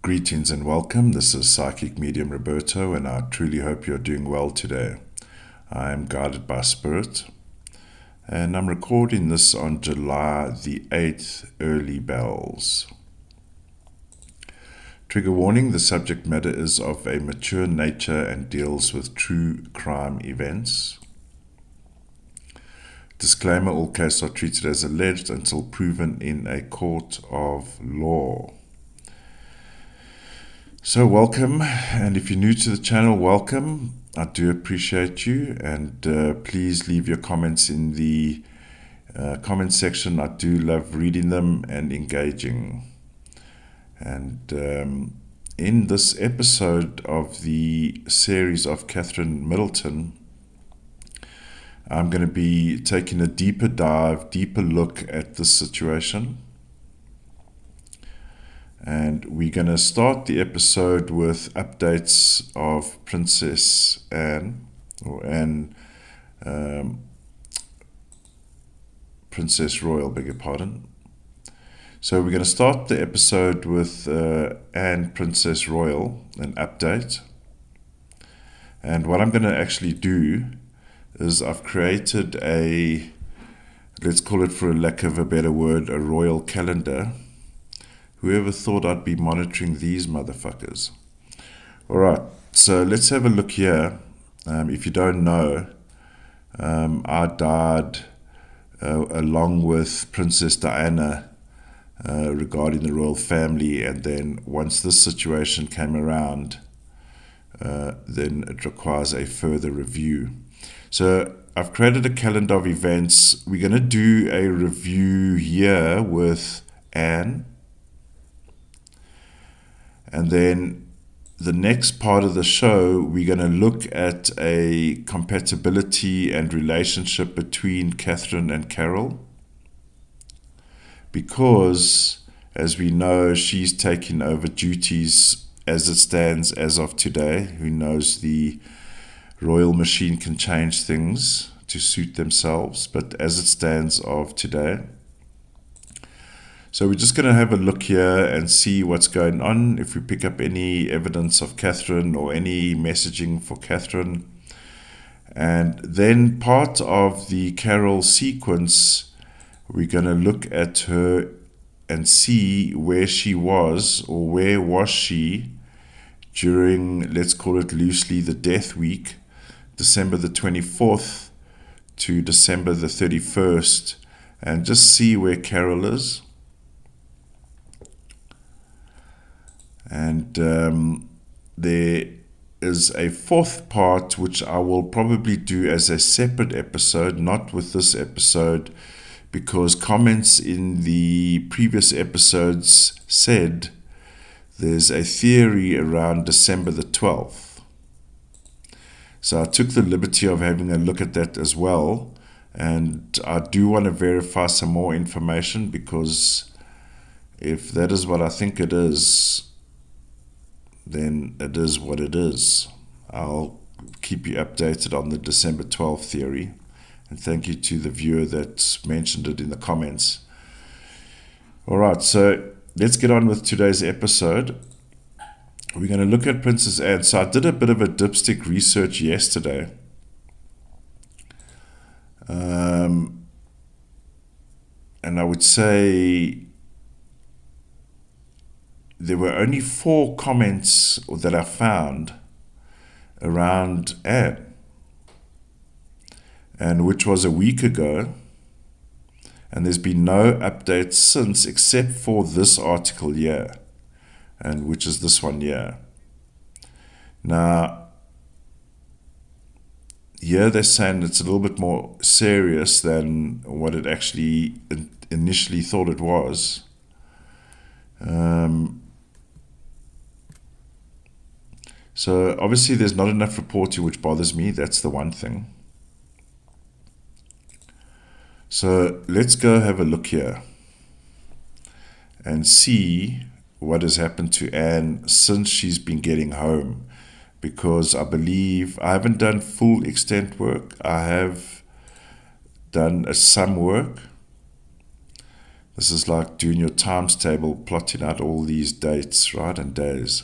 Greetings and welcome. This is Psychic Medium Roberto, and I truly hope you're doing well today. I am guided by Spirit, and I'm recording this on July the 8th, early bells. Trigger warning: the subject matter is of a mature nature and deals with true crime events. Disclaimer: all cases are treated as alleged until proven in a court of law. So welcome, and if you're new to the channel, welcome. I do appreciate you, and please leave your comments in the comment section. I do love reading them and engaging. And in this episode of the series of Carole Middleton, I'm going to be taking a deeper look at this situation. And we're going to start the episode with updates of Princess Anne, Princess Royal, beg your pardon. So we're going to start the episode with Anne, Princess Royal, an update. And what I'm going to actually do is I've created let's call it, for a lack of a better word, a royal calendar. Whoever thought I'd be monitoring these motherfuckers? Alright, so let's have a look here. If you don't know, I died along with Princess Diana regarding the royal family, and then once this situation came around, then it requires a further review. So I've created a calendar of events. We're going to do a review here with Anne. And then the next part of the show, we're going to look at a compatibility and relationship between Catherine and Carole. Because, as we know, she's taking over duties as it stands as of today. Who knows, the royal machine can change things to suit themselves, but as it stands of today. So we're just going to have a look here and see what's going on, if we pick up any evidence of Catherine or any messaging for Catherine. And then part of the Carole sequence, we're going to look at her and see where she was, or where was she during, let's call it loosely, the death week, December the 24th to December the 31st, and just see where Carole is. And there is a fourth part, which I will probably do as a separate episode, not with this episode, because comments in the previous episodes said there's a theory around December the 12th. So I took the liberty of having a look at that as well. And I do want to verify some more information, because if that is what I think it is, then it is what it is. I'll keep you updated on the December 12th theory. And thank you to the viewer that mentioned it in the comments. Alright, so let's get on with today's episode. We're going to look at Princess Anne. So I did a bit of a dipstick research yesterday. And I would say there were only 4 comments that I found around Anne, and which was a week ago, and there's been no updates since, except for this article here, and which is this one here. Now, here they're saying it's a little bit more serious than what it actually initially thought it was. So obviously there's not enough reporting, which bothers me. That's the one thing. So let's go have a look here and see what has happened to Anne since she's been getting home. Because I believe I haven't done full extent work. I have done some work. This is like doing your times table, plotting out all these dates, right, and days.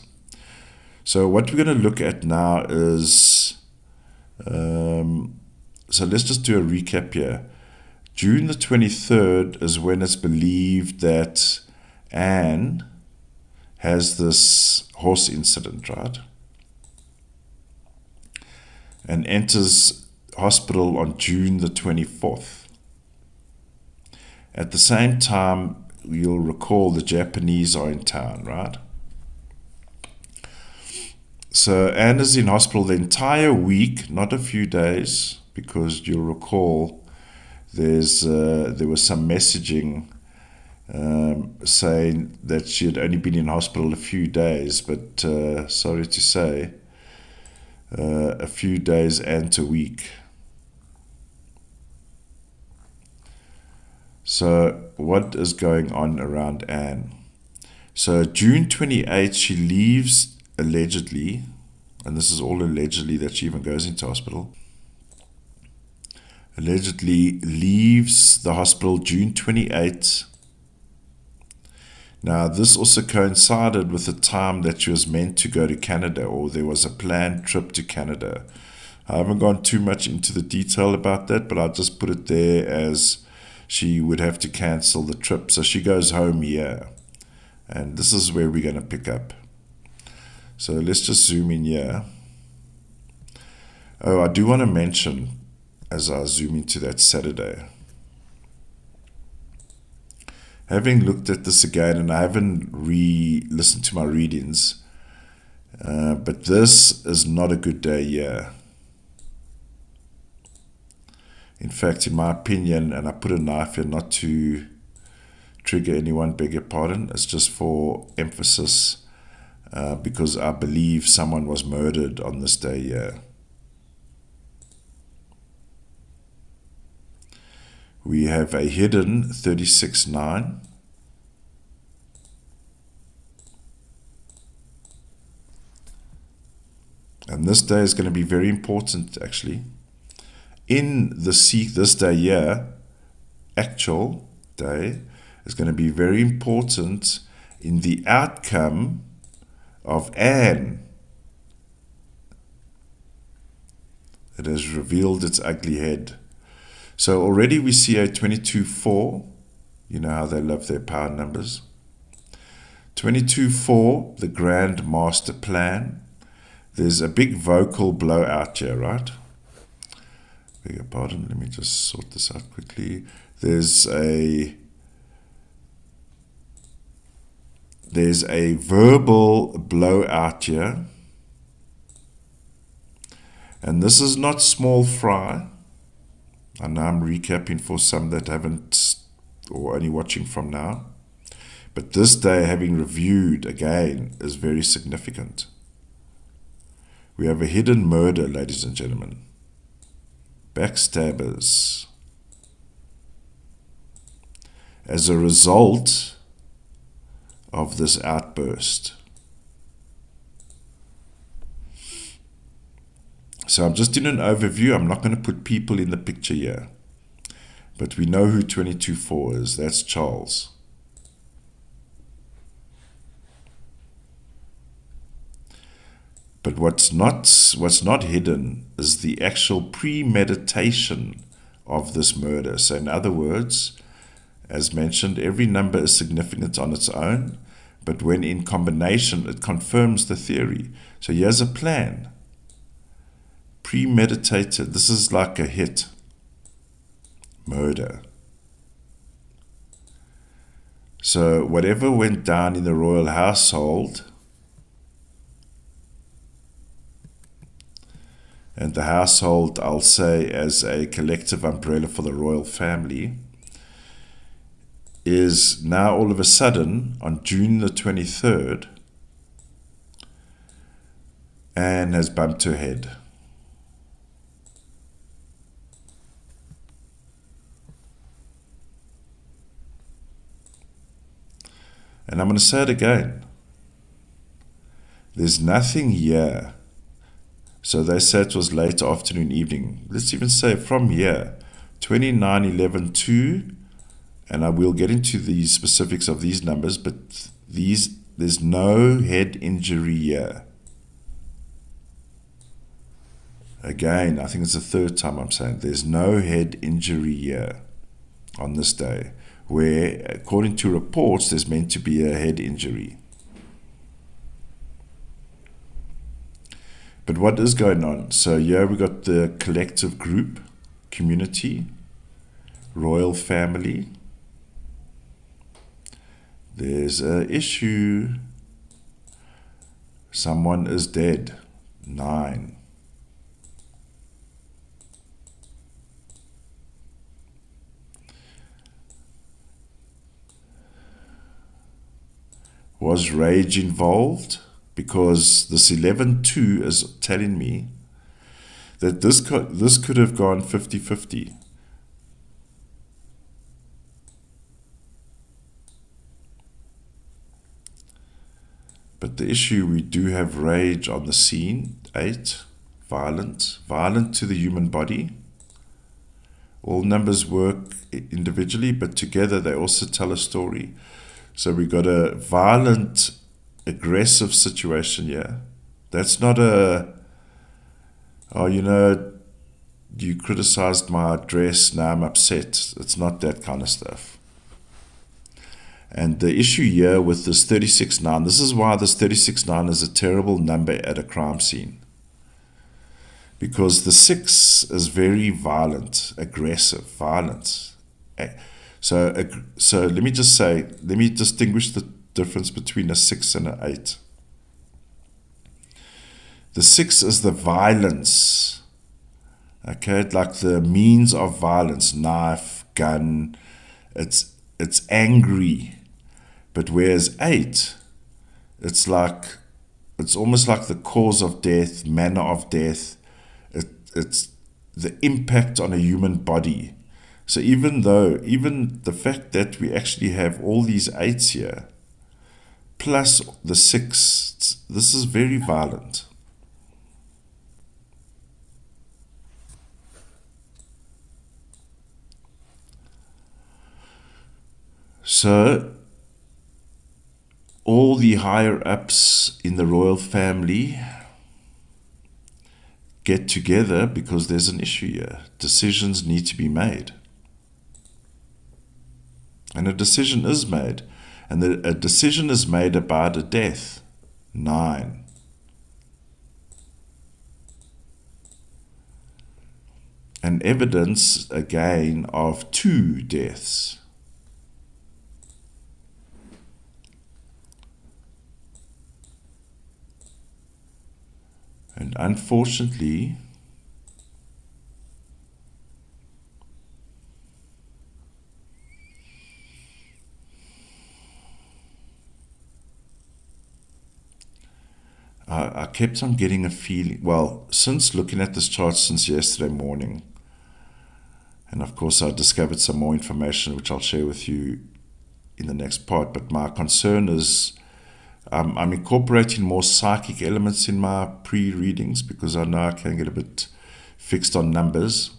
So what we're going to look at now is, so let's just do a recap here. June the 23rd is when it's believed that Anne has this horse incident, right? And enters hospital on June the 24th. At the same time, you'll recall the Japanese are in town, right? So Anne is in hospital the entire week, not a few days, because you'll recall there was some messaging saying that she had only been in hospital a few days, but sorry to say, a few days and a week. So what is going on around Anne? So June 28th, she leaves, allegedly, and this is all allegedly that she even goes into hospital, allegedly leaves the hospital June 28th. Now, this also coincided with the time that she was meant to go to Canada, or there was a planned trip to Canada. I haven't gone too much into the detail about that, but I'll just put it there as she would have to cancel the trip. So she goes home here. And this is where we're going to pick up. So let's just zoom in here. Oh, I do want to mention, as I zoom into that Saturday, having looked at this again, and I haven't re-listened to my readings, but this is not a good day here. In fact, in my opinion, and I put a knife here not to trigger anyone, beg your pardon, it's just for emphasis, because I believe someone was murdered on this day here. We have a hidden 36-9. And this day is going to be very important, actually. In this day here, actual day, is going to be very important in the outcome of Anne. It has revealed its ugly head. So already we see a 22-4. You know how they love their power numbers. 22-4, the grand master plan. There's a big vocal blowout here, right? Beg your pardon, let me just sort this out quickly. There's a verbal blowout here. And this is not small fry. I know I'm recapping for some that haven't, or only watching from now. But this day, having reviewed again, is very significant. We have a hidden murder, ladies and gentlemen. Backstabbers. As a result of this outburst. So I'm just in an overview. I'm not going to put people in the picture here. But we know who 22-4 is. That's Charles. But what's not hidden is the actual premeditation of this murder. So in other words, as mentioned, every number is significant on its own, but when in combination, it confirms the theory. So here's a plan. Premeditated. This is like a hit. Murder. So whatever went down in the royal household, and the household, I'll say, as a collective umbrella for the royal family, is now all of a sudden, on June the 23rd, Anne has bumped her head. And I'm going to say it again. There's nothing here. So they say it was late afternoon, evening. Let's even say from here, 29/11 to and I will get into the specifics of these numbers, but there's no head injury here. Again, I think it's the third time I'm saying there's no head injury here on this day, where according to reports there's meant to be a head injury. But what is going on? So here we got the collective group, community, royal family. There's an issue. Someone is dead. 9. Was rage involved? Because this 11-2 is telling me that this could have gone 50-50. But the issue, we do have rage on the scene. 8, violent to the human body. All numbers work individually, but together they also tell a story. So we got a violent, aggressive situation here. That's not a, oh, you criticized my dress, now I'm upset. It's not that kind of stuff. And the issue here with this 36-9, this is why this 36-9 is a terrible number at a crime scene. Because the 6 is very violent, aggressive, violent. So let me distinguish the difference between a 6 and an 8. The 6 is the violence, okay, like the means of violence, knife, gun, it's angry. But whereas 8, it's almost like the cause of death, manner of death, it's the impact on a human body. So even the fact that we actually have all these 8s here, plus the 6, this is very violent. So all the higher ups in the royal family get together because there's an issue here. Decisions need to be made. And a decision is made. And a decision is made about a death. 9. And evidence, again, of 2 deaths. And unfortunately, I kept on getting a feeling, well, since looking at this chart since yesterday morning, and of course I discovered some more information which I'll share with you in the next part, but my concern is I'm incorporating more psychic elements in my pre-readings because I know I can get a bit fixed on numbers.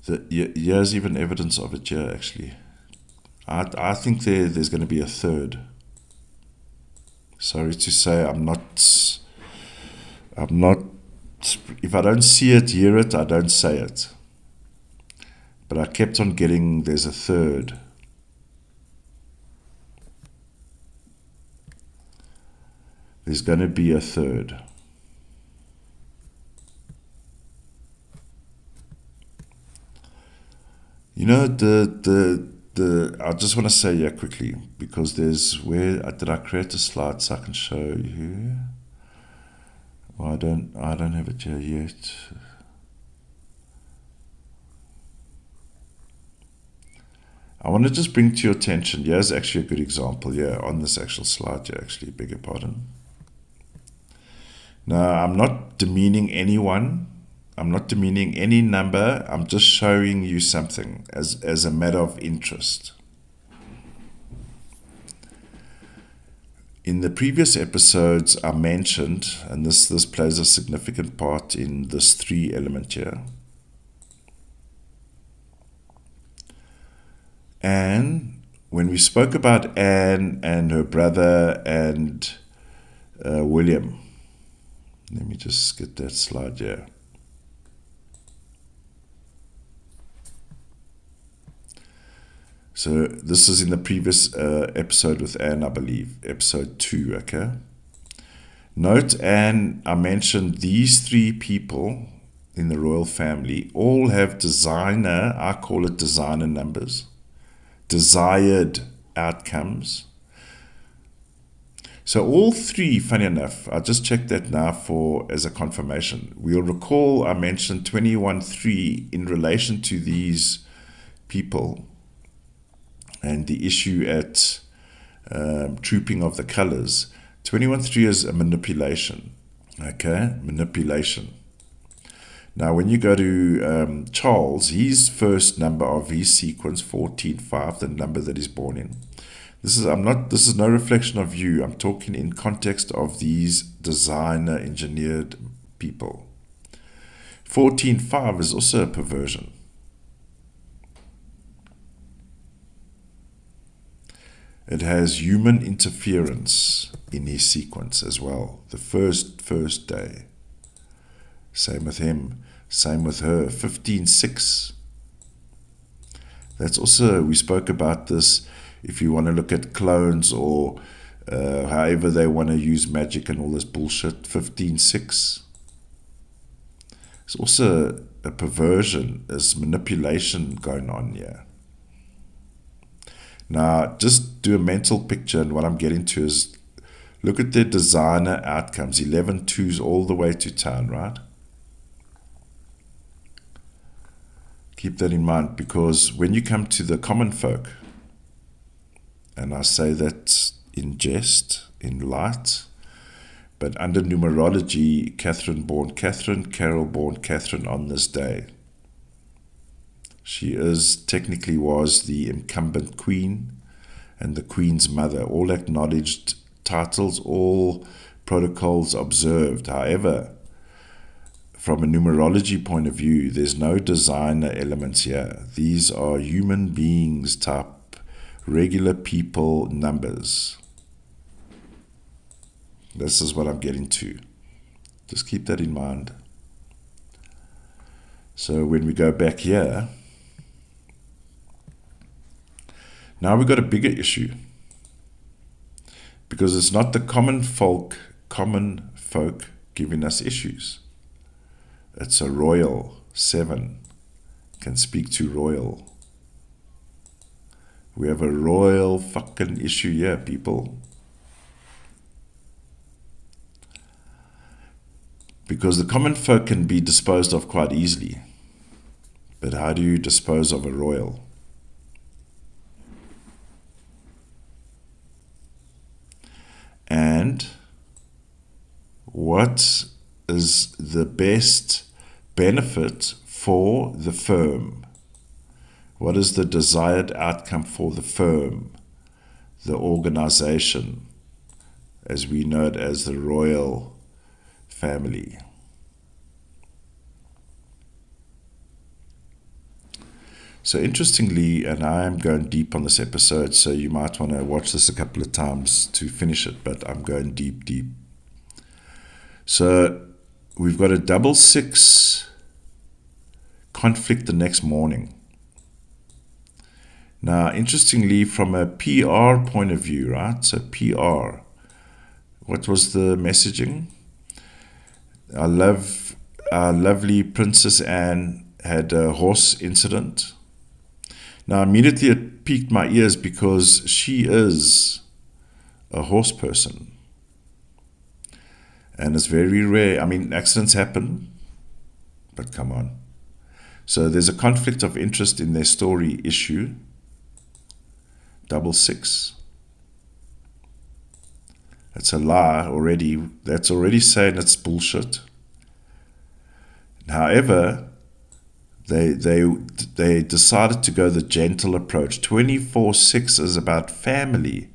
Here's even evidence of it here, actually. I think there's going to be a 3rd. Sorry to say, I'm not, if I don't see it, hear it, I don't say it. But I kept on getting, there's a 3rd. There's going to be a 3rd. I just want to say here quickly, because did I create a slide so I can show you? Well, I don't have it here yet. I want to just bring to your attention, here's actually a good example here on this actual slide here, actually, beg your pardon. Now, I'm not demeaning anyone. I'm not demeaning any number. I'm just showing you something as a matter of interest. In the previous episodes, I mentioned, and this plays a significant part in this 3 element here, Anne, when we spoke about Anne and her brother and William, let me just get that slide here. So this is in the previous episode with Anne, I believe, episode 2, okay? Note, Anne, I mentioned these 3 people in the royal family all have designer, I call it designer numbers, desired outcomes. So all 3, funny enough, I just checked that now as a confirmation. We'll recall I mentioned 21-3 in relation to these people and the issue at trooping of the colors. 21-3 is a manipulation. Okay, manipulation. Now, when you go to Charles, his first number of his sequence, 14-5, the number that he's born in. This is no reflection of you. I'm talking in context of these designer engineered people. 14-5 is also a perversion. It has human interference in his sequence as well. The first day. Same with him. Same with her. 15-6. That's also, we spoke about this, if you want to look at clones or however they want to use magic and all this bullshit. 15-6. It's also a perversion. There's manipulation going on here. Now, just do a mental picture, and what I'm getting to is look at their designer outcomes. 11-2s all the way to town, right? Keep that in mind, because when you come to the common folk, and I say that in jest, in light, but under numerology, Catherine born Catherine, Carole born Catherine on this day. She technically was the incumbent queen and the queen's mother, all acknowledged titles, all protocols observed. However, from a numerology point of view, there's no designer elements here. These are human beings type, regular people numbers. This is what I'm getting to. Just keep that in mind. So when we go back here, now we've got a bigger issue, because it's not the common folk giving us issues. It's a royal 7, can speak to royal. We have a royal fucking issue here, people. Because the common folk can be disposed of quite easily. But how do you dispose of a royal? And what is the best benefit for the firm? What is the desired outcome for the firm, the organization, as we know it as the royal family? So interestingly, and I am going deep on this episode, so you might want to watch this a couple of times to finish it, but I'm going deep. So we've got a 6-6 conflict the next morning. Now, interestingly, from a PR point of view, right? So PR, what was the messaging? Our lovely Princess Anne had a horse incident. Now, immediately it piqued my ears because she is a horse person. And it's very rare. I mean, accidents happen, but come on. So there's a conflict of interest in their story issue. 6-6. That's a lie already. That's already saying it's bullshit. However, they decided to go the gentle approach. 24-6 is about family.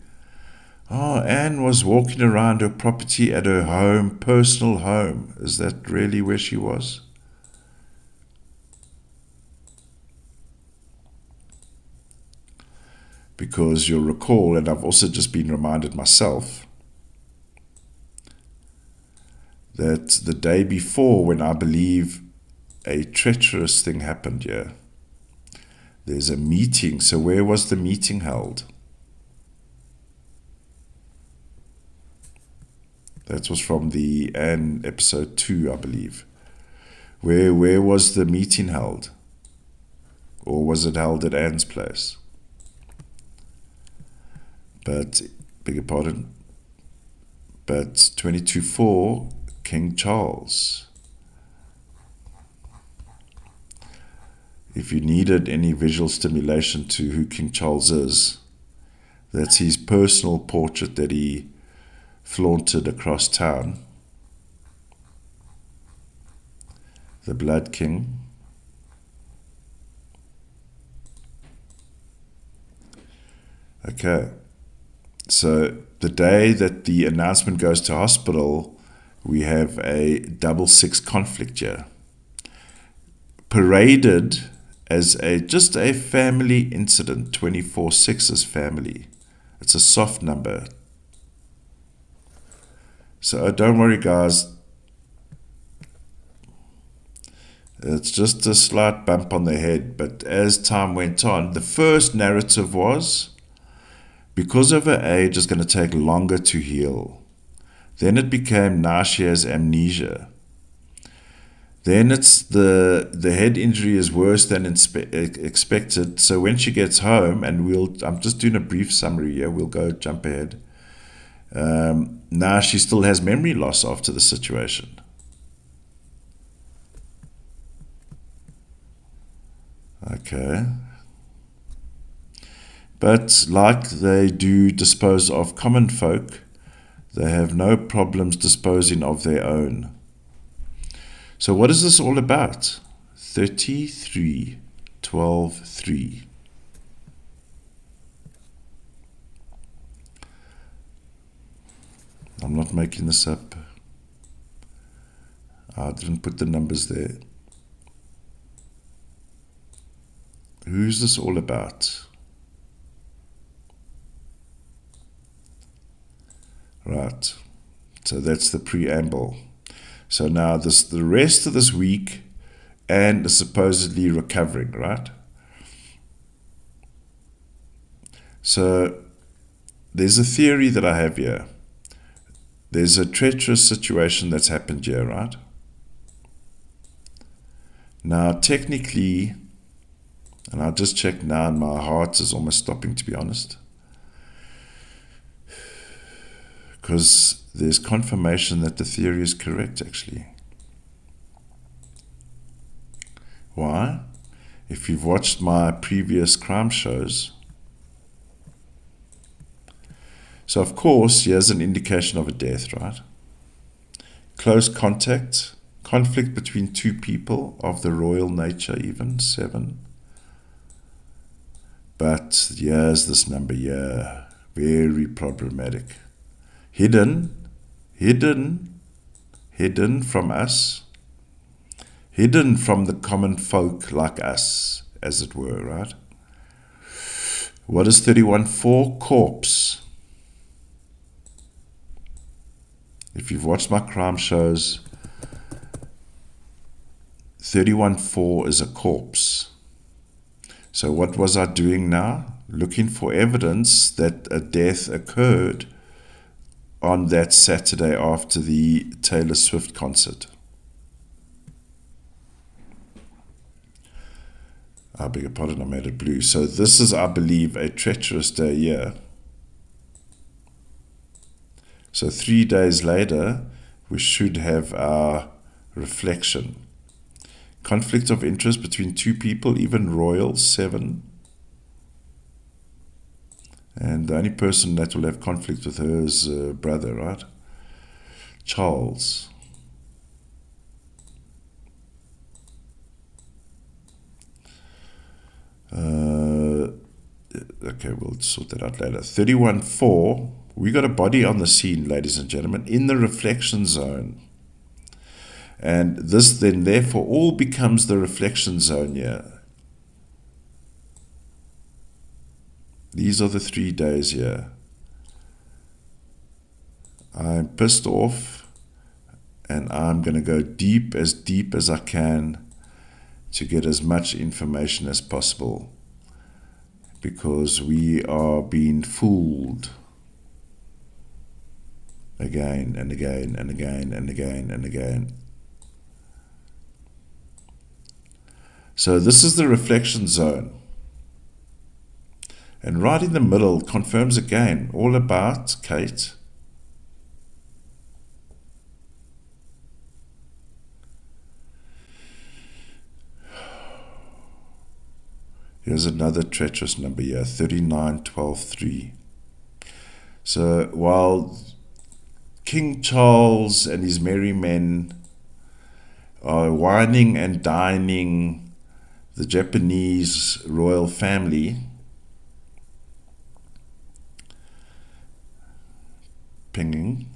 Oh, Anne was walking around her property at her home, personal home. Is that really where she was? because you'll recall, and I've also just been reminded myself, that the day before, when I believe a treacherous thing happened here, there's a meeting. So where was the meeting held? That was from the Anne episode 2, I believe. Where was the meeting held? Or was it held at Anne's place? But, beg your pardon, but 22:4, King Charles. If you needed any visual stimulation to who King Charles is, that's his personal portrait that he flaunted across town. The Blood King. Okay. So the day that the announcement goes to hospital, we have a 666 conflict here. Paraded as just a family incident. 24/6 is family. It's a soft number. So don't worry, guys. It's just a slight bump on the head. But as time went on, the first narrative was, because of her age, it's going to take longer to heal. Then it became, now she has amnesia. Then it's the head injury is worse than expected. So when she gets home, and I'm just doing a brief summary here, we'll go jump ahead. Now she still has memory loss after the situation. Okay. But like they do dispose of common folk, they have no problems disposing of their own. So what is this all about? 33-12-3. I'm not making this up. I didn't put the numbers there. Who's this all about? Right. So that's the preamble. So now the rest of this week, Anne is supposedly recovering, right? So there's a theory that I have here. There's a treacherous situation that's happened here, right? Now, technically, and I'll just check now, and my heart is almost stopping, to be honest, because there's confirmation that the theory is correct, actually. Why? If you've watched my previous crime shows, so of course, here's an indication of a death, right? Close contact, conflict between two people of the royal nature, even 7. But here's this number here, very problematic. Hidden from us, hidden from the common folk like us, as it were, right? What is 31-4? Corpse. If you've watched my crime shows, 31-4 is a corpse. So what was I doing now? Looking for evidence that a death occurred on that Saturday after the Taylor Swift concert. I beg your pardon, I made it blue. So this is, I believe, a treacherous day here. So 3 days later, we should have our reflection. Conflict of interest between two people, even royal, 7. And the only person that will have conflict with her is brother, right? Charles. Okay, we'll sort that out later. 31-4, we got a body on the scene, ladies and gentlemen, in the reflection zone. And this then, therefore, all becomes the reflection zone here. These are the 3 days here. I'm pissed off, and I'm going to go deep as I can to get as much information as possible, because we are being fooled again and again and again and again and again. So this is the reflection zone. And right in the middle confirms again all about Kate. Here's another treacherous number here, 39123. So while King Charles and his merry men are wining and dining the Japanese royal family, pinging,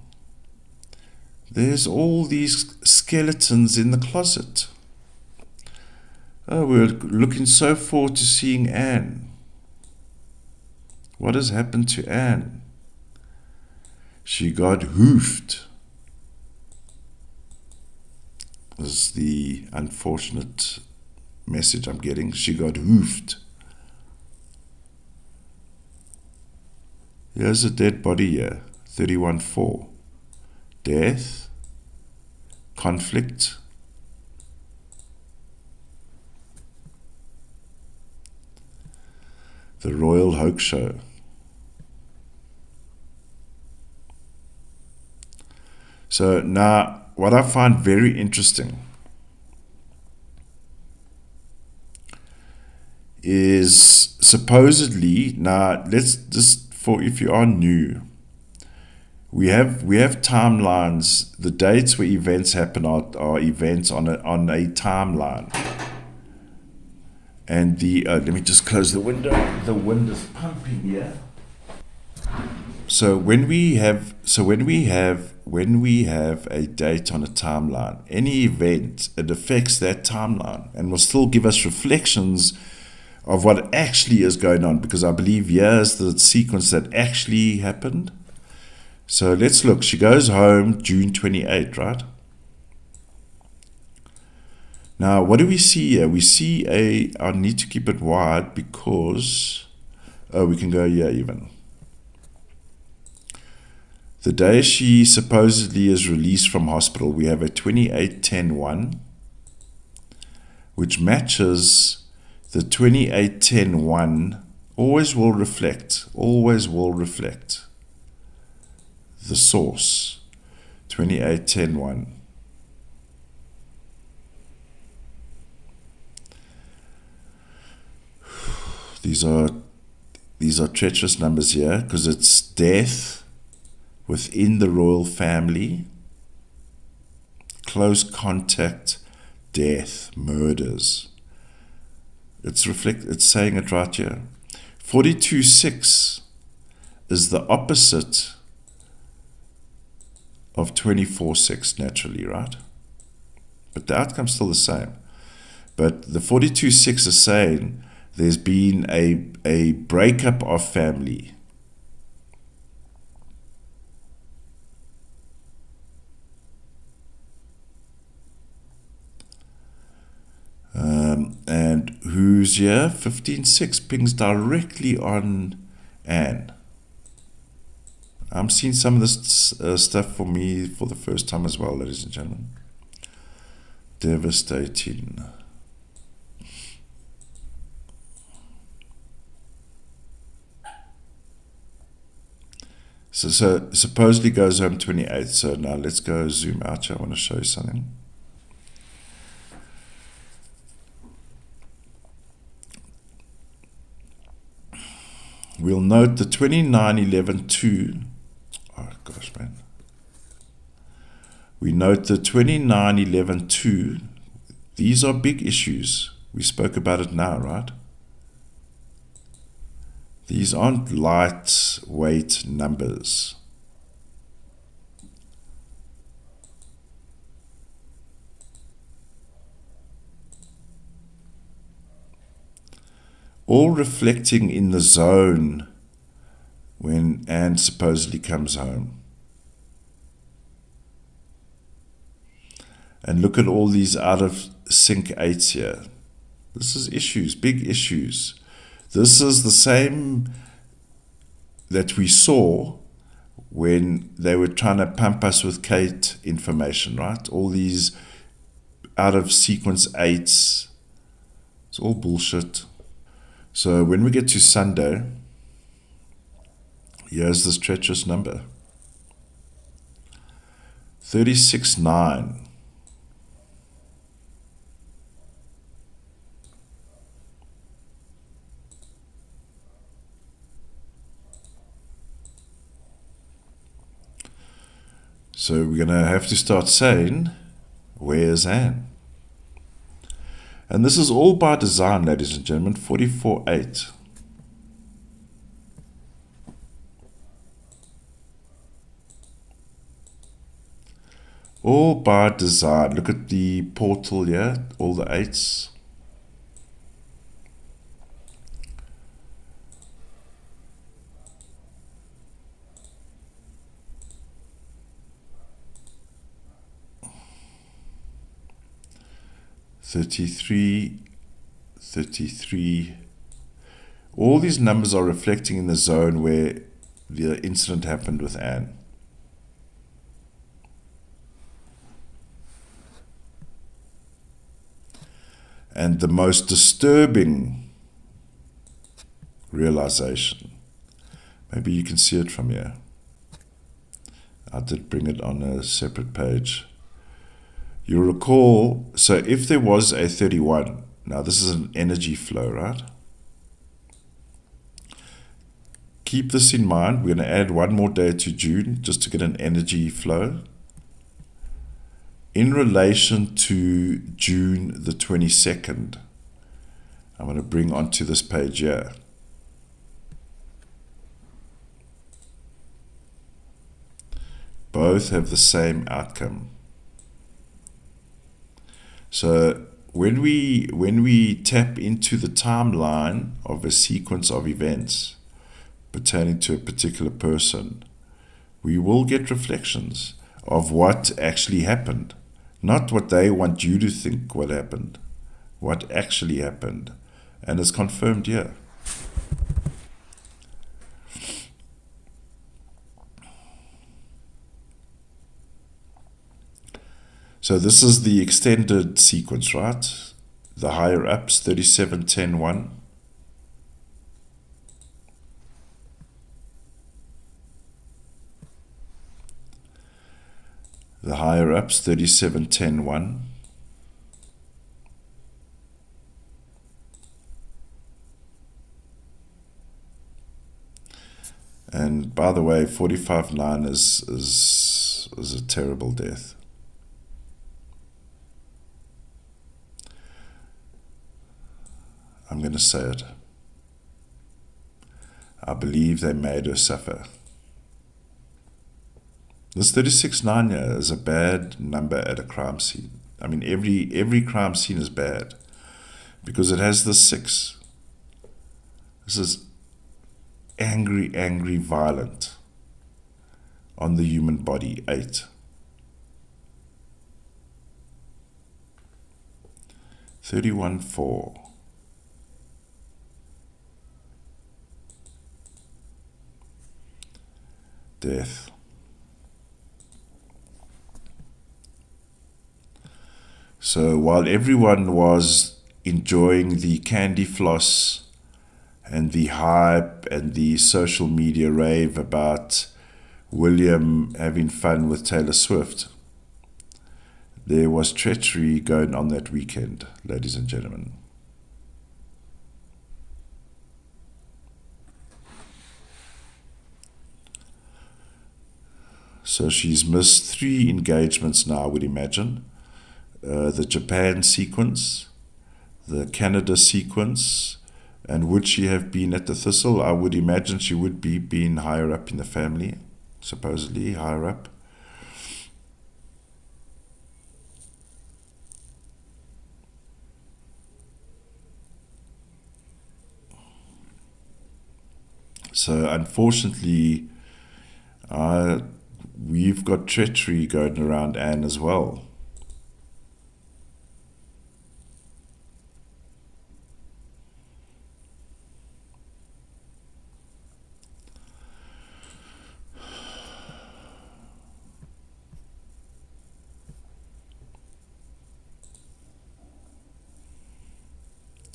there's all these skeletons in the closet. Oh, we're looking so forward to seeing Anne. What has happened to Anne? She got hoofed. This is the unfortunate message I'm getting. She got hoofed. Here's a dead body here. 314. Death. Conflict. The Royal Hoax Show. So now, what I find very interesting is supposedly, now let's just, for if you are new, we have timelines. The dates where events happen are events on a timeline. And the let me just close the window. The wind is pumping here. So when we have a date on a timeline, any event, it affects that timeline and will still give us reflections of what actually is going on, because I believe here's the sequence that actually happened. So let's look. She goes home June 28, right? Now, what do we see here? We see I need to keep it wide because, we can go here even. The day she supposedly is released from hospital, we have a 28-10-1, which matches the 28-10-1, always will reflect the source, 28-10-1. These are treacherous numbers here because it's death within the royal family, close contact, death, murders. It's saying it right here. 42-6 is the opposite of 24-6 naturally, right? But the outcome's still the same. But the 42-6 is saying there's been a breakup of family. And who's here? 15-6 pings directly on Anne. I'm seeing some of this stuff for me for the first time as well, ladies and gentlemen. Devastating. So supposedly goes home 28. So now let's go zoom out here. I want to show you something. We'll note the 29-11-2. Oh gosh, man. We note the 29-11-2. These are big issues. We spoke about it now, right? These aren't lightweight numbers. All reflecting in the zone when Anne supposedly comes home. And look at all these out of sync 8s here. This is issues, big issues. This is the same that we saw when they were trying to pump us with Kate information, right? All these out of sequence 8s. It's all bullshit. So when we get to Sunday, here's this treacherous number. 36-9. So we're going to have to start saying, where's Anne? And this is all by design, ladies and gentlemen. 44-8. All by design. Look at the portal here, all the 8s. $33. All these numbers are reflecting in the zone where the incident happened with Anne. And the most disturbing realization, maybe you can see it from here. I did bring it on a separate page. You'll recall, so if there was a 31, now this is an energy flow, right? Keep this in mind. We're going to add one more day to June just to get an energy flow. In relation to June the 22nd, I'm going to bring onto this page here. Both have the same outcome. So when we tap into the timeline of a sequence of events pertaining to a particular person, we will get reflections of what actually happened. Not what they want you to think what happened, what actually happened. And it's confirmed here. So this is the extended sequence, right? The higher ups, 37, 10, 1. The higher ups, 37, 10, 1. And by the way, 45-9 is a terrible death. I'm going to say it. I believe they made her suffer. This 36-9 here is a bad number at a crime scene. I mean, every crime scene is bad because it has the 6. This is angry, violent on the human body, 8. 31-4. Death. So while everyone was enjoying the candy floss and the hype and the social media rave about William having fun with Taylor Swift, there was treachery going on that weekend, ladies and gentlemen. So she's missed 3 engagements now, I would imagine. The Japan sequence, the Canada sequence, and would she have been at the Thistle? I would imagine she would be, being higher up in the family, supposedly higher up. So unfortunately, we've got treachery going around Anne as well.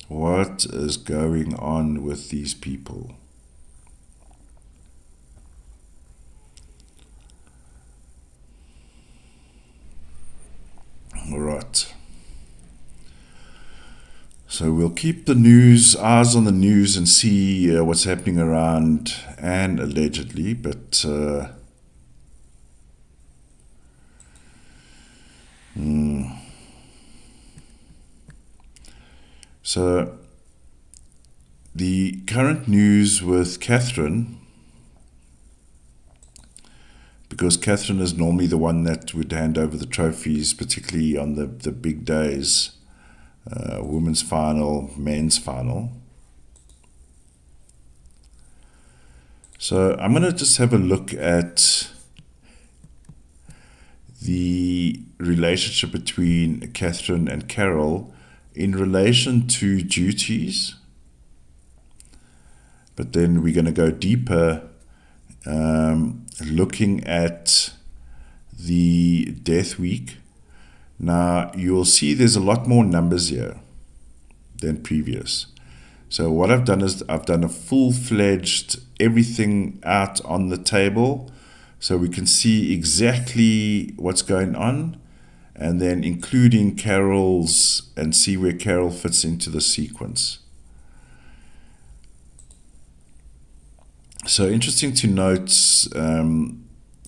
What is going on with these people? All right. So we'll keep the eyes on the news and see what's happening around Anne allegedly, but So the current news with Catherine, because Catherine is normally the one that would hand over the trophies, particularly on the big days, women's final, men's final. So I'm going to just have a look at the relationship between Catherine and Carole in relation to duties, but then we're going to go deeper, looking at the death week. Now you'll see there's a lot more numbers here than previous. So what I've done is I've done a full-fledged everything out on the table, so we can see exactly what's going on, and then including Carole's, and see where Carole fits into the sequence. So interesting to note,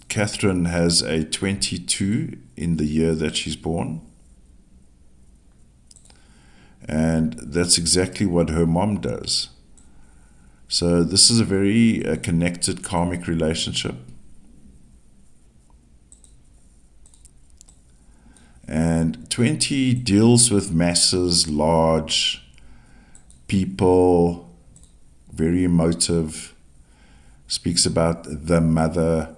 Catherine has a 22 in the year that she's born. And that's exactly what her mom does. So this is a very connected karmic relationship. And 20 deals with masses, large people, very emotive, speaks about the mother,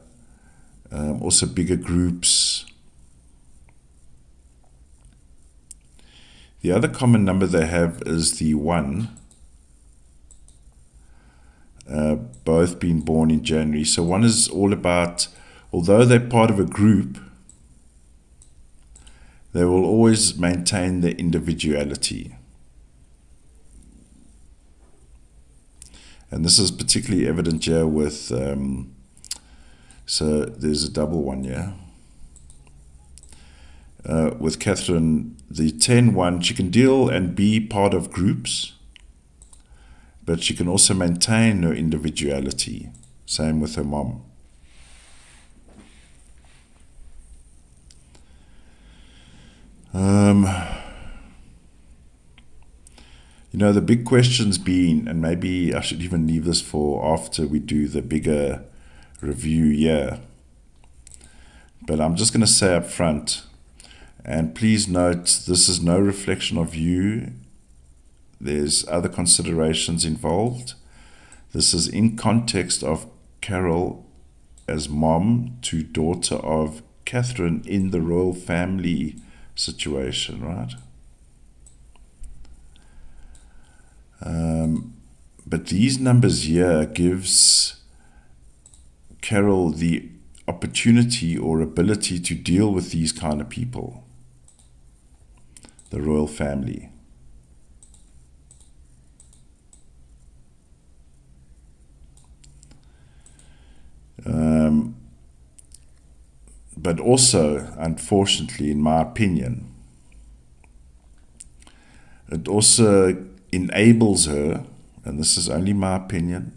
also bigger groups. The other common number they have is the 1, both being born in January. So 1 is all about, although they're part of a group, they will always maintain their individuality. And this is particularly evident here with, so there's a double 1 here. With Catherine, the 10-1, she can deal and be part of groups, but she can also maintain her individuality. Same with her mom. The big question's been, and maybe I should even leave this for after we do the bigger review here, but I'm just going to say up front, and please note, this is no reflection of you. There's other considerations involved. This is in context of Carole as mom to daughter of Catherine in the royal family situation, right? But these numbers here gives Carole the opportunity or ability to deal with these kind of people, the royal family. But also, unfortunately, in my opinion, it also enables her, and this is only my opinion,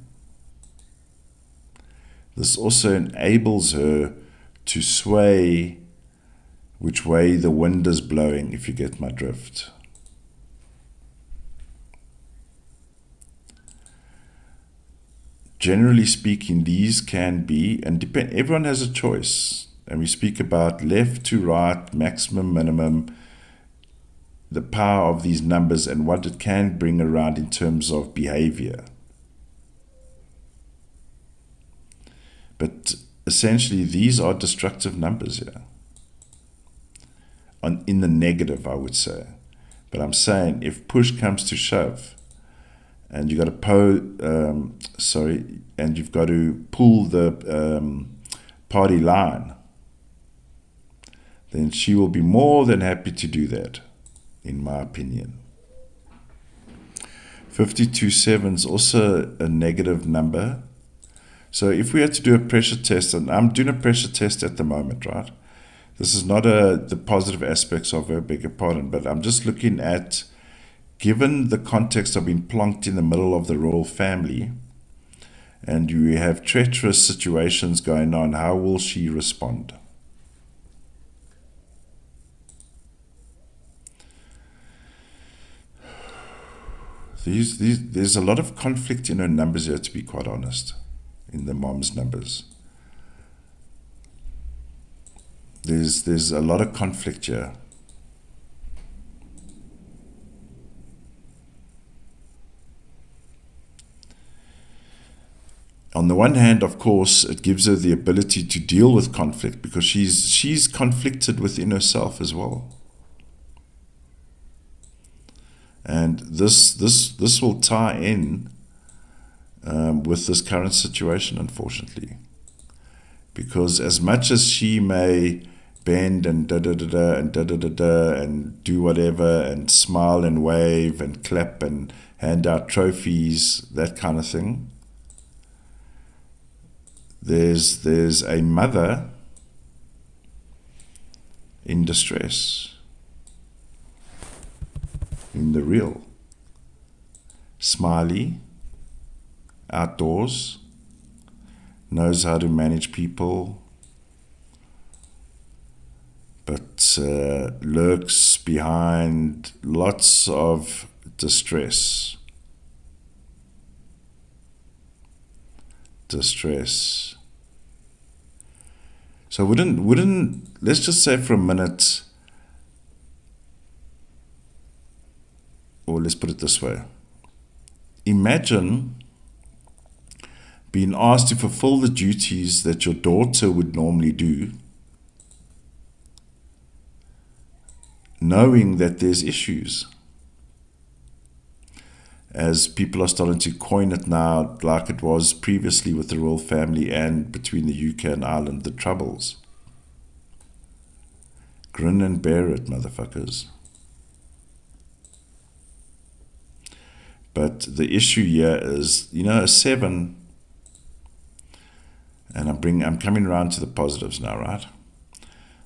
this also enables her to sway which way the wind is blowing, if you get my drift. Generally speaking, these can be, and depend, everyone has a choice, and we speak about left to right, maximum, minimum, the power of these numbers and what it can bring around in terms of behavior. But essentially, these are destructive numbers here. In the negative, I would say. But I'm saying if push comes to shove, and you got to and you've got to pull the party line, then she will be more than happy to do that, in my opinion. 52.7 is also a negative number. So if we had to do a pressure test, and I'm doing a pressure test at the moment, right? This is not the positive aspects of her, beg your pardon, but I'm just looking at, given the context of being plonked in the middle of the royal family, and you have treacherous situations going on, how will she respond? There's a lot of conflict in her numbers here, to be quite honest, in the mom's numbers. There's a lot of conflict here. On the one hand, of course, it gives her the ability to deal with conflict because she's conflicted within herself as well. And this will tie in with this current situation, unfortunately. Because as much as she may bend and da-da-da-da and da-da-da-da and do whatever and smile and wave and clap and hand out trophies, that kind of thing, there's a mother in distress. In the real. Smiley, outdoors, knows how to manage people, but lurks behind lots of distress. So wouldn't let's just say for a minute, or let's put it this way. Imagine being asked to fulfill the duties that your daughter would normally do, knowing that there's issues. As people are starting to coin it now, like it was previously with the royal family and between the UK and Ireland, the troubles. Grin and bear it, motherfuckers. But the issue here is, a 7, and I'm coming around to the positives now, right?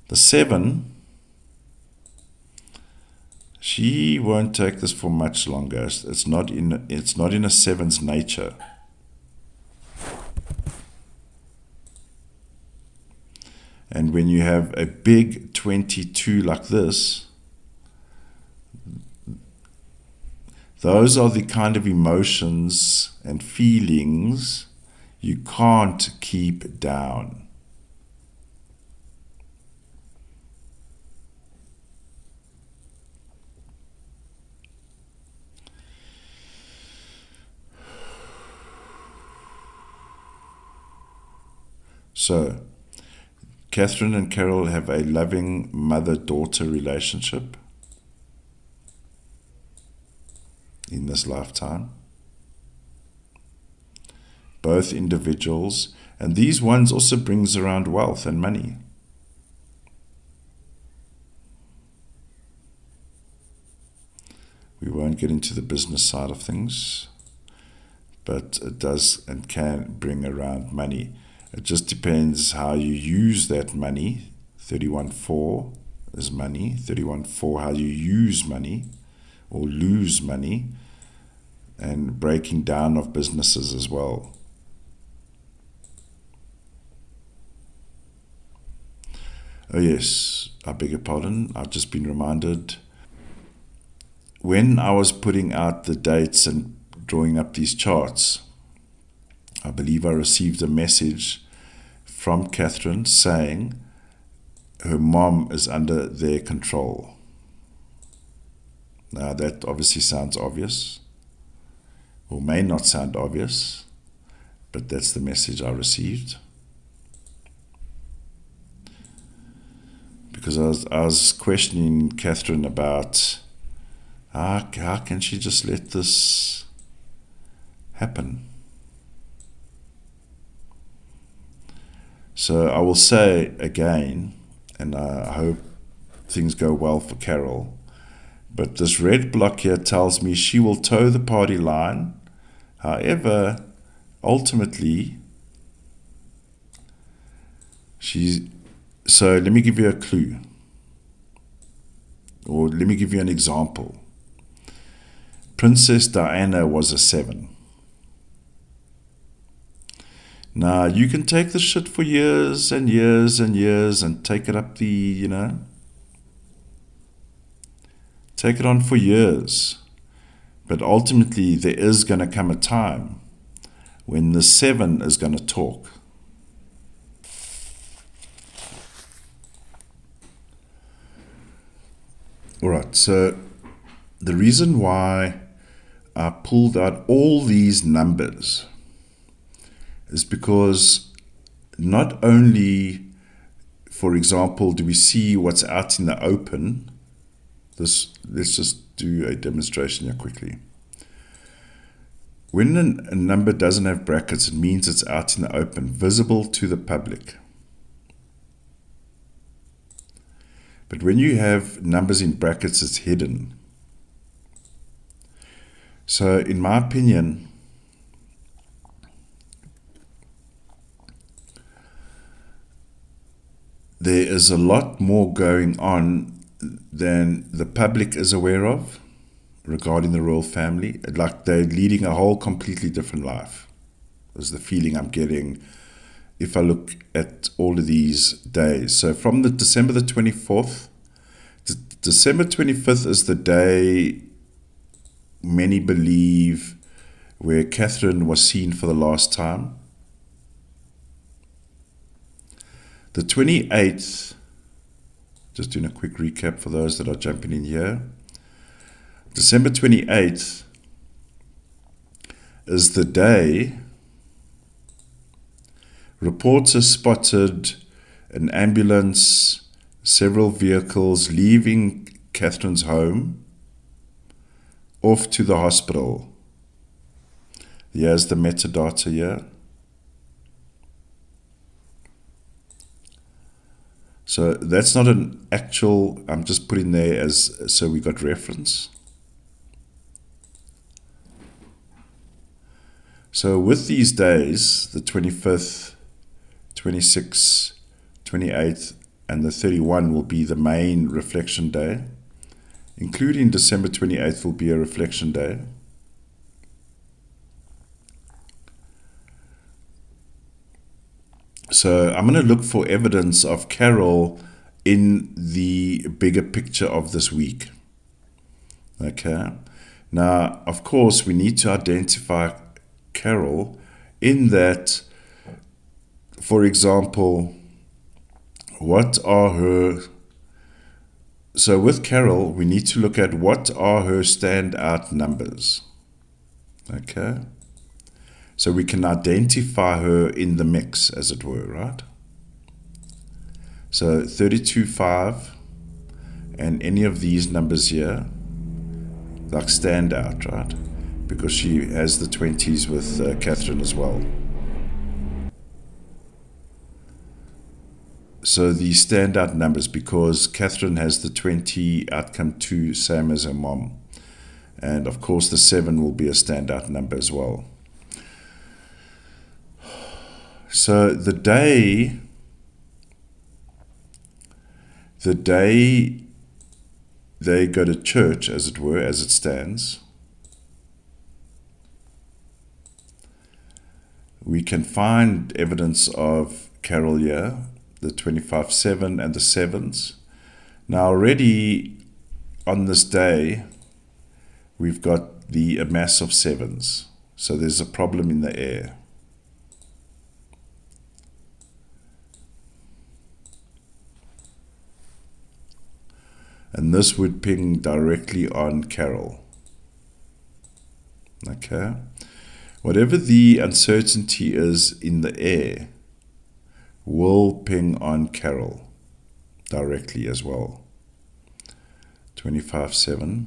The 7, she won't take this for much longer. It's not in a 7's nature. And when you have a big 22 like this, those are the kind of emotions and feelings you can't keep down. So, Catherine and Carole have a loving mother-daughter relationship in this lifetime. Both individuals, and these ones also brings around wealth and money. We won't get into the business side of things, but it does and can bring around money. It just depends how you use that money. 31.4 is money. 31.4, how you use money or lose money, and breaking down of businesses as well. Oh yes, I beg your pardon, I've just been reminded. When I was putting out the dates and drawing up these charts, I believe I received a message from Catherine saying her mom is under their control. Now that obviously sounds obvious, or may not sound obvious, but that's the message I received. because I was questioning Catherine about how can she just let this happen. So I will say again, and I hope things go well for Carole, but this red block here tells me she will toe the party line. However, ultimately, so let me give you a clue, or let me give you an example. Princess Diana was a 7. Now, you can take this shit for years and years and years and take it up take it on for years. But ultimately, there is going to come a time when the 7 is going to talk. All right, so the reason why I pulled out all these numbers is because not only, for example, do we see what's out in the open. Let's just do a demonstration here quickly. When a number doesn't have brackets, it means it's out in the open, visible to the public. But when you have numbers in brackets, it's hidden. So in my opinion, there is a lot more going on than the public is aware of regarding the royal family. Like they're leading a whole completely different life, is the feeling I'm getting if I look at all of these days. So from the December the 24th, December 25th is the day many believe where Catherine was seen for the last time. The 28th, just doing a quick recap for those that are jumping in here. December 28th is the day reporters spotted an ambulance, several vehicles leaving Catherine's home, off to the hospital. Here's the metadata here. So that's not an actual, I'm just putting there as so we got reference. So with these days, the 25th, 26th, 28th, and the 31 will be the main reflection day, including December 28th will be a reflection day. So I'm going to look for evidence of Carole in the bigger picture of this week. Okay. Now, of course, we need to identify Carole in that, for example, what are her... So with Carole, we need to look at what are her standout numbers. Okay. So we can identify her in the mix, as it were, right? So 32.5 and any of these numbers here, like stand out, right? Because she has the 20s with Catherine as well. So these standout numbers, because Catherine has the 20 outcome 2, same as her mom. And of course the 7 will be a standout number as well. So the day they go to church, as it were, as it stands, we can find evidence of Carole here, the 25-7 and the 7s. Now already on this day, we've got a mass of 7s. So there's a problem in the air. And this would ping directly on Carole. Okay. Whatever the uncertainty is in the air will ping on Carole. directly as well. 25-7.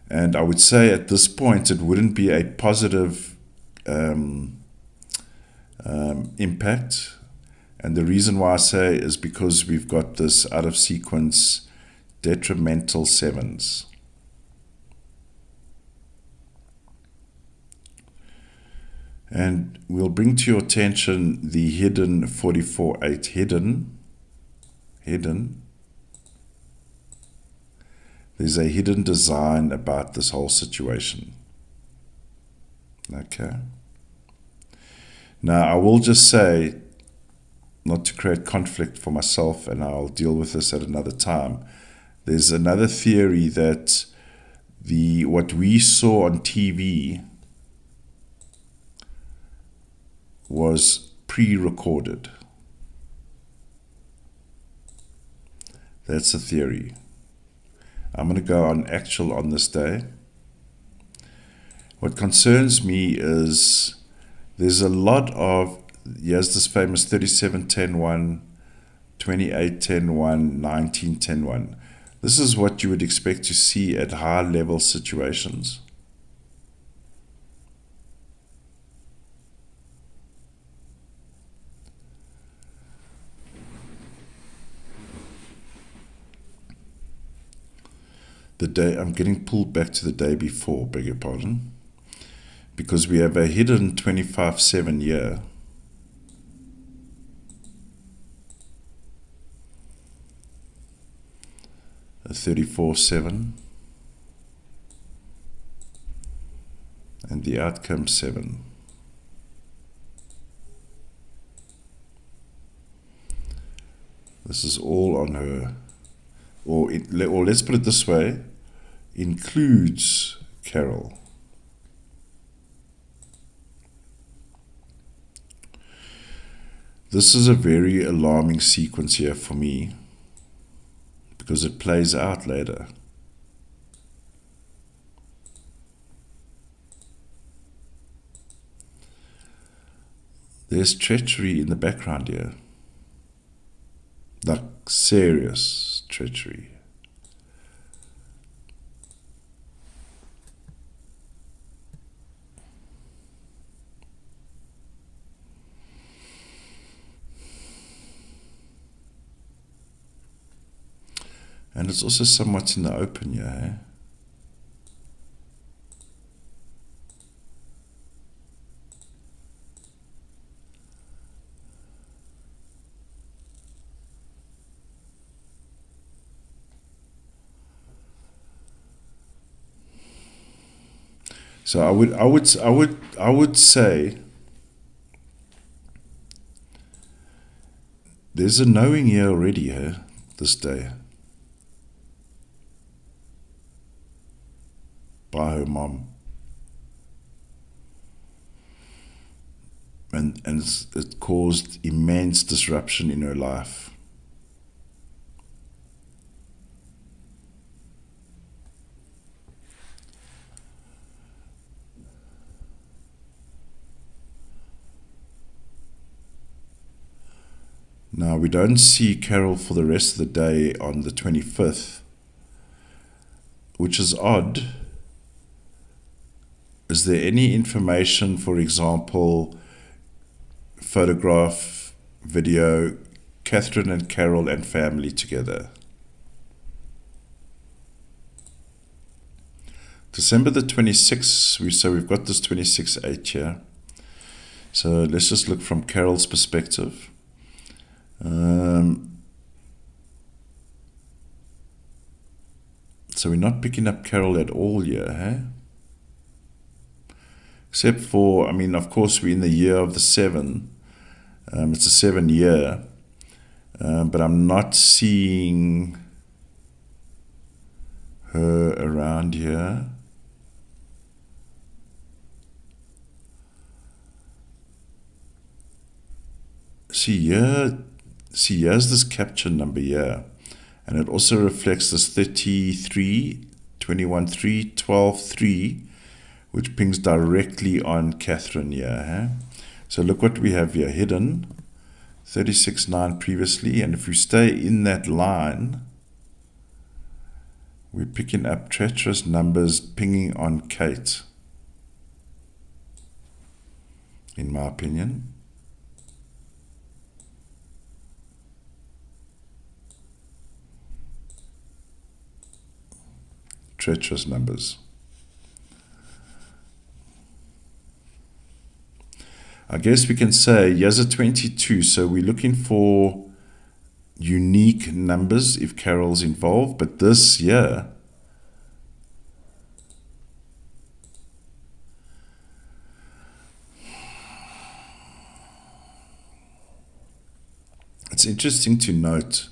And I would say at this point, it wouldn't be a positive impact. And the reason why I say is because we've got this out of sequence detrimental 7s. And we'll bring to your attention the hidden 44-8. Hidden. There's a hidden design about this whole situation. Okay. Now, I will just say, not to create conflict for myself, and I'll deal with this at another time, there's another theory that what we saw on TV was pre-recorded. That's a theory. I'm going to go on actual on this day. What concerns me is there's a lot of, here's this famous 37-10-1, 28-10-1, 19-10-1. This is what you would expect to see at high level situations. The day, I'm getting pulled back to the day before, beg your pardon, because we have a hidden 25-7 here. A 34-7. And the outcome 7. This is all on her. Or let's put it this way, includes Carole. This is a very alarming sequence here for me, because it plays out later. There's treachery in the background here. Like serious treachery. And it's also somewhat in the open here. So I would say there's a knowing here already here this day by her mom, and it caused immense disruption in her life. Now, we don't see Carole for the rest of the day on the 25th, which is odd. Is there any information, for example, photograph, video, Catherine and Carole and family together? December the 26th, so we've got this 26-8 here. So let's just look from Carole's perspective. So we're not picking up Carole at all here, hey? Except for, I mean, of course, we're in the year of the 7. It's a 7 year. But I'm not seeing her around here. See, here's this capture number here. And it also reflects this 33, 21, 3, 12, 3, which pings directly on Catherine here. Huh? So look what we have here, hidden, 36.9 previously, and if we stay in that line, we're picking up treacherous numbers pinging on Kate, in my opinion. Treacherous numbers. I guess we can say here's a 22, so we're looking for unique numbers if Carole's involved, but this year, it's interesting to note.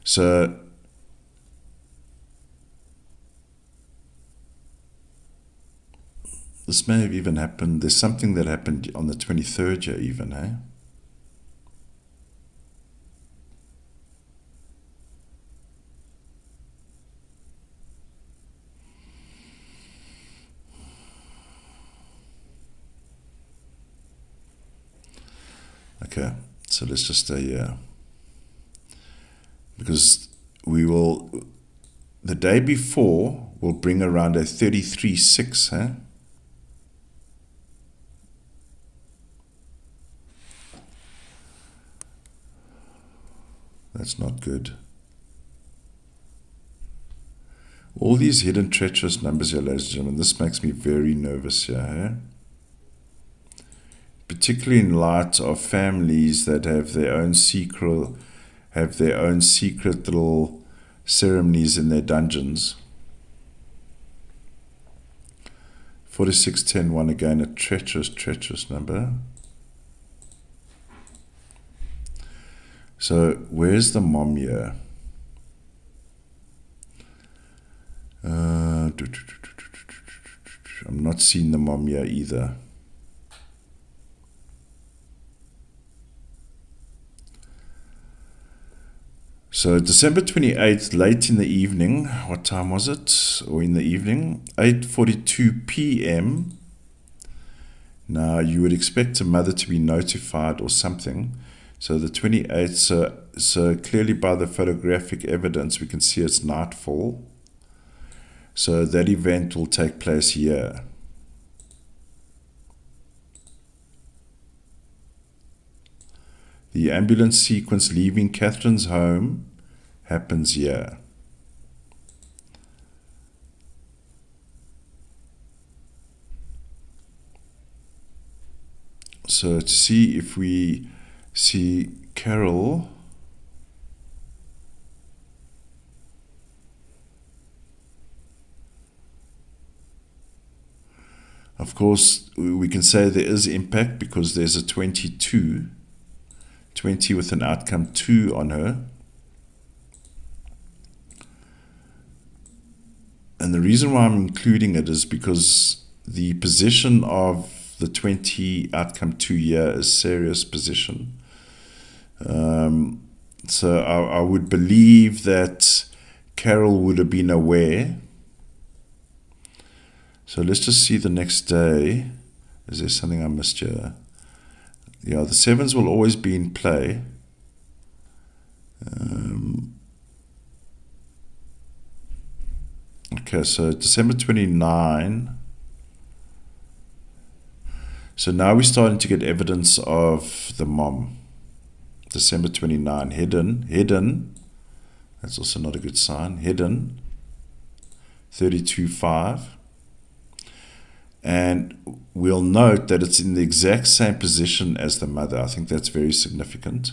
So this may have even happened, there's something that happened on the 23rd here even, eh? Okay, so let's just stay here. Because we will, the day before, will bring around a 33.6, huh? That's not good. All these hidden treacherous numbers here, ladies and gentlemen, this makes me very nervous here, eh? Particularly in light of families that have their own secret little ceremonies in their dungeons. 46.10.1 again, a treacherous number. So where's the mom here? I'm not seeing the mom here either. So December 28th, late in the evening, what time was it? Or in the evening? 8:42 p.m. Now you would expect a mother to be notified or something. So the 28th, so clearly by the photographic evidence we can see it's nightfall. So that event will take place here. The ambulance sequence leaving Catherine's home happens here. So to see if we see Carole, of course we can say there is impact because there's a 22, 20 with an outcome 2 on her. And the reason why I'm including it is because the position of the 20 outcome 2 here is serious position. So I would believe that Carole would have been aware. So let's just see the next day. Is there something I missed here? Yeah, the 7s will always be in play. Okay, so December 29. So now we're starting to get evidence of the mom. December 29, hidden. That's also not a good sign. Hidden, 32.5. And we'll note that it's in the exact same position as the mother. I think that's very significant.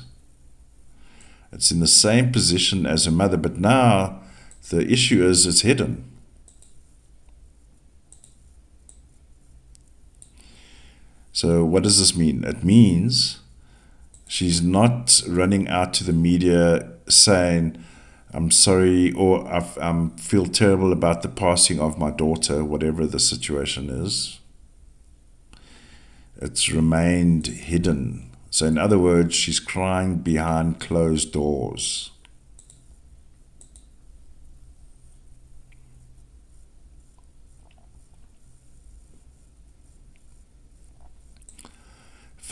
It's in the same position as her mother, but now the issue is it's hidden. So what does this mean? It means she's not running out to the media saying, I'm sorry, or I feel terrible about the passing of my daughter, whatever the situation is. It's remained hidden. So in other words, she's crying behind closed doors.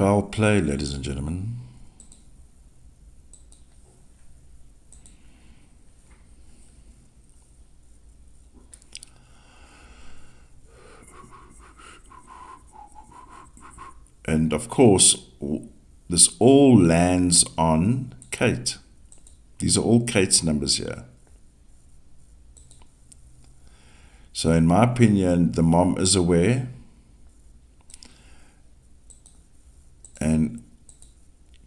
Foul play, ladies and gentlemen. And of course, this all lands on Kate. These are all Kate's numbers here. So in my opinion, the mom is aware and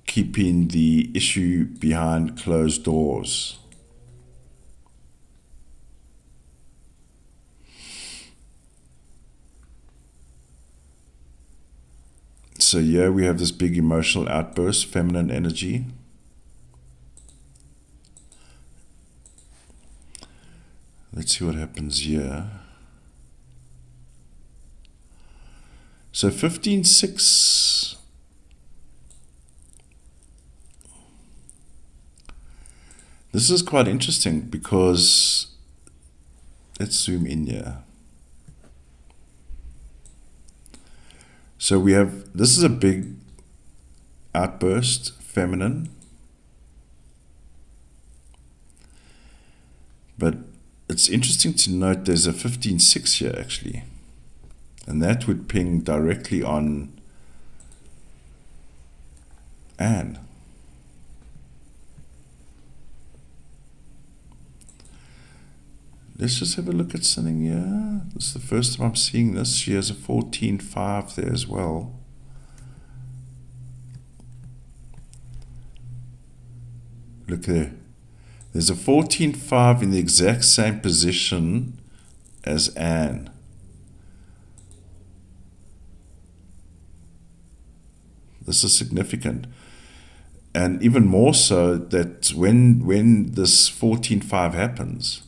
keeping the issue behind closed doors. So here we have this big emotional outburst, feminine energy. Let's see what happens here. So 15-6. This is quite interesting because, let's zoom in here. So we have, this is a big outburst, feminine. But it's interesting to note there's a 15-6 here actually. And that would ping directly on Anne. Let's just have a look at something here. This is the first time I'm seeing this. She has a 14-5 there as well. Look there. There's a 14-5 in the exact same position as Anne. This is significant. And even more so that when this 14-5 happens,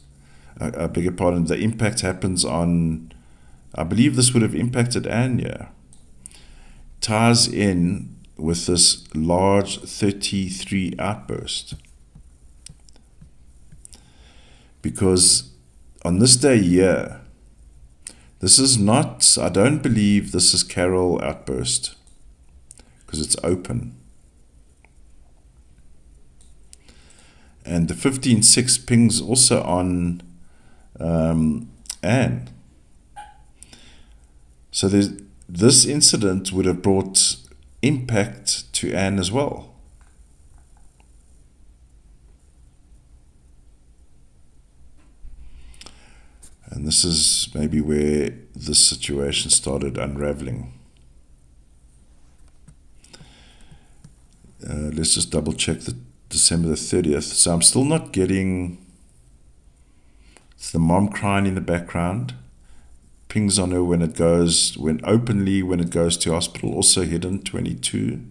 I beg your pardon, the impact happens on, I believe this would have impacted Anne, yeah. Ties in with this large 33 outburst. Because on this day, yeah, this is not, I don't believe this is Carole outburst, because it's open. And the 15-6 pings also on Anne. So this incident would have brought impact to Anne as well. And this is maybe where this situation started unraveling. Let's just double check the December the 30th. So I'm still not getting, it's the mom crying in the background, pings on her when it goes, when it goes to hospital, also hidden 22.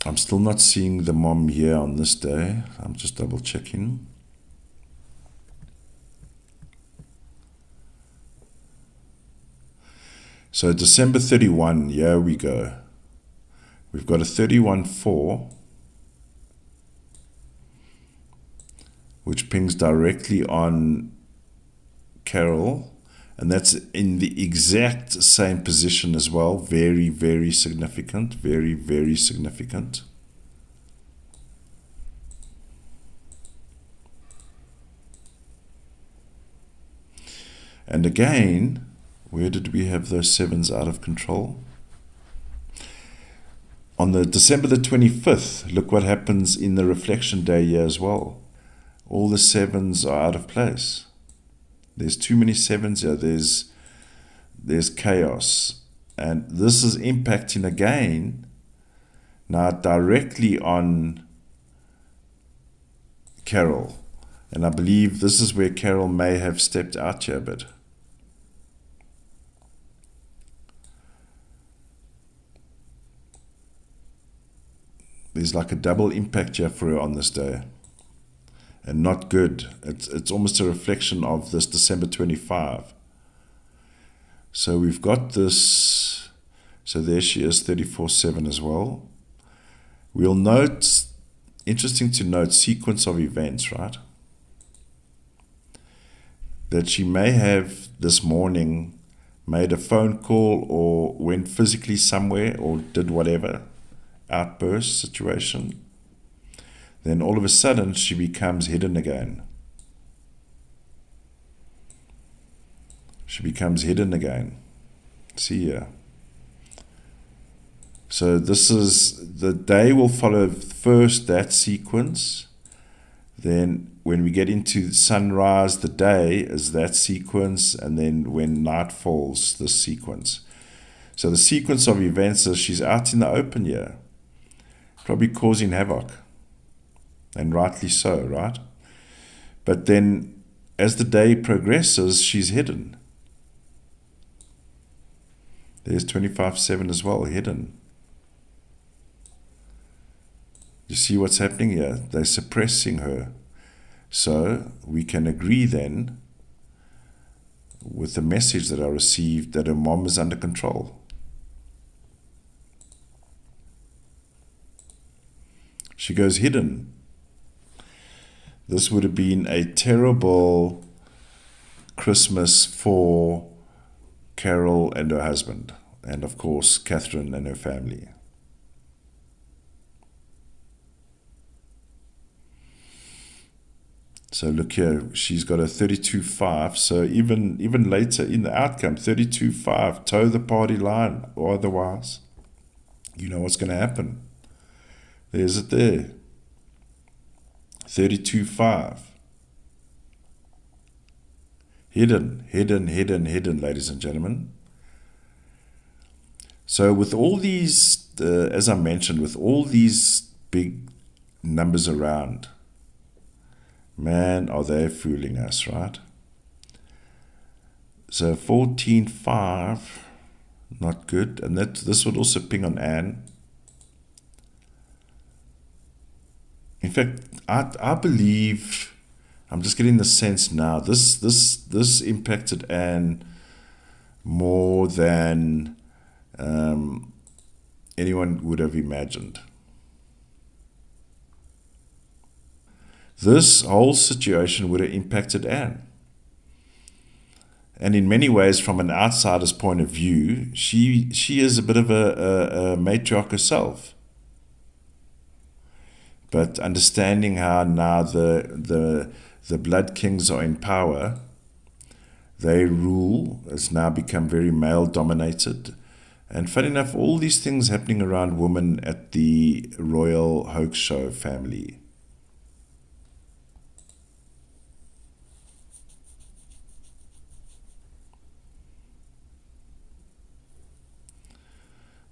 I'm still not seeing the mom here on this day. I'm just double checking. So December 31, here we go. We've got a 31-4, which pings directly on Carole, and that's in the exact same position as well. Very, very significant. Very, very significant. And again, where did we have those sevens out of control? On the December the 25th, look what happens in the reflection day here as well. All the sevens are out of place. There's too many sevens here. There's chaos. And this is impacting again now directly on Carole. And I believe this is where Carole may have stepped out here a bit. There's like a double impact here for her on this day. And not good. It's almost a reflection of this December 25. So we've got this. So there she is, 34-7 as well. We'll note interesting to note, sequence of events, right? That she may have this morning made a phone call or went physically somewhere or did whatever, outburst situation. Then all of a sudden she becomes hidden again. She becomes hidden again. See here. So this is, the day will follow first that sequence. Then when we get into sunrise, the day is that sequence. And then when night falls, this sequence. So the sequence of events is she's out in the open here, probably causing havoc. And rightly so, right? But then as the day progresses, she's hidden. There's 25/7 as well, hidden. You see what's happening here? They're suppressing her. So we can agree then with the message that I received that her mom is under control. She goes hidden. This would have been a terrible Christmas for Carole and her husband, and of course Catherine and her family. So look here, she's got a 32-5, so even later in the outcome, 32-5, toe the party line, or otherwise, you know what's going to happen. There's it there. 32-5. Hidden, ladies and gentlemen. So with all these, as I mentioned, with all these big numbers around, man, are they fooling us, right? So 14-5, not good. And this would also ping on Anne. In fact, I believe, I'm just getting the sense now, this impacted Anne more than anyone would have imagined. This whole situation would have impacted Anne. And in many ways, from an outsider's point of view, she is a bit of a matriarch herself. But understanding how now the Blood Kings are in power, they rule, has now become very male-dominated. And funny enough, all these things happening around women at the Royal Hoax Show family.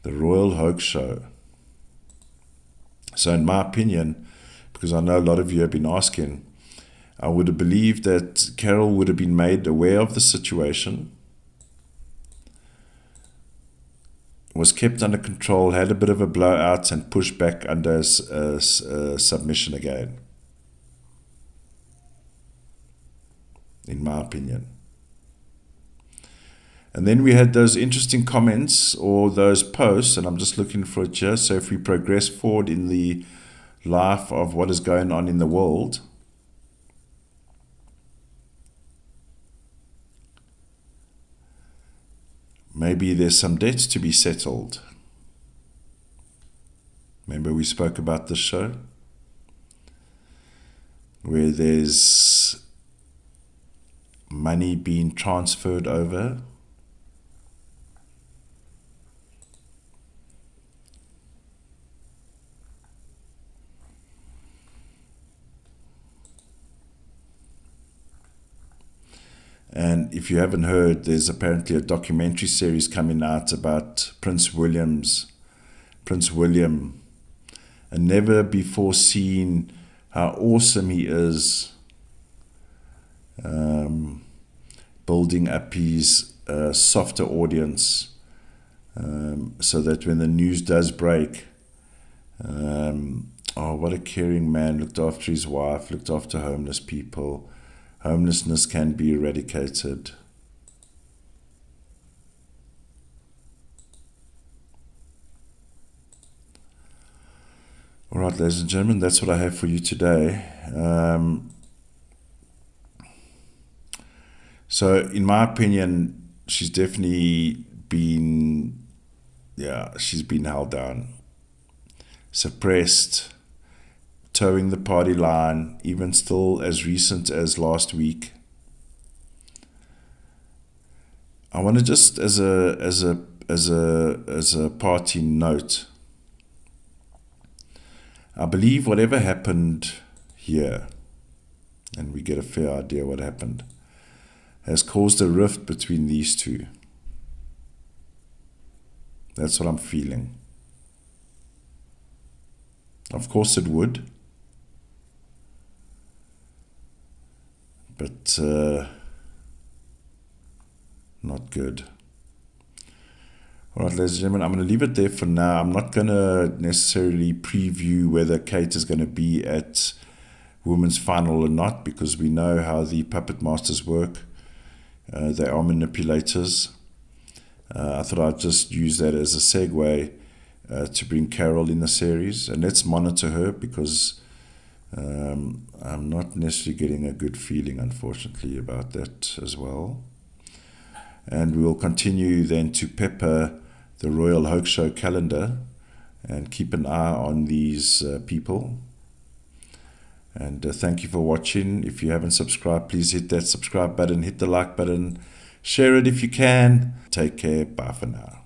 The Royal Hoax Show. So in my opinion, because I know a lot of you have been asking, I would have believed that Carole would have been made aware of the situation, was kept under control, had a bit of a blowout, and pushed back under submission again, in my opinion. And then we had those interesting comments or those posts, and I'm just looking for it here. So if we progress forward in the life of what is going on in the world, maybe there's some debts to be settled. Remember we spoke about this show? Where there's money being transferred over. And if you haven't heard, there's apparently a documentary series coming out about Prince William, a never before seen how awesome he is, building up his softer audience, so that when the news does break, oh, what a caring man, looked after his wife, looked after homeless people. Homelessness can be eradicated. All right, ladies and gentlemen, that's what I have for you today. So, in my opinion, she's definitely been, she's been held down, suppressed, towing the party line, even still as recent as last week. I want to just, as a party note, I believe whatever happened here, and we get a fair idea what happened, has caused a rift between these two. That's what I'm feeling. Of course it would. But not good. All right, ladies and gentlemen, I'm going to leave it there for now. I'm not going to necessarily preview whether Kate is going to be at Women's Final or not, because we know how the puppet masters work. They are manipulators. I thought I'd just use that as a segue to bring Carole in the series. And let's monitor her, because I'm not necessarily getting a good feeling, unfortunately, about that as well. And we will continue then to pepper the Royal Hoax Show calendar and keep an eye on these people. And thank you for watching. If you haven't subscribed, please hit that subscribe button, hit the like button, share it if you can. Take care. Bye for now.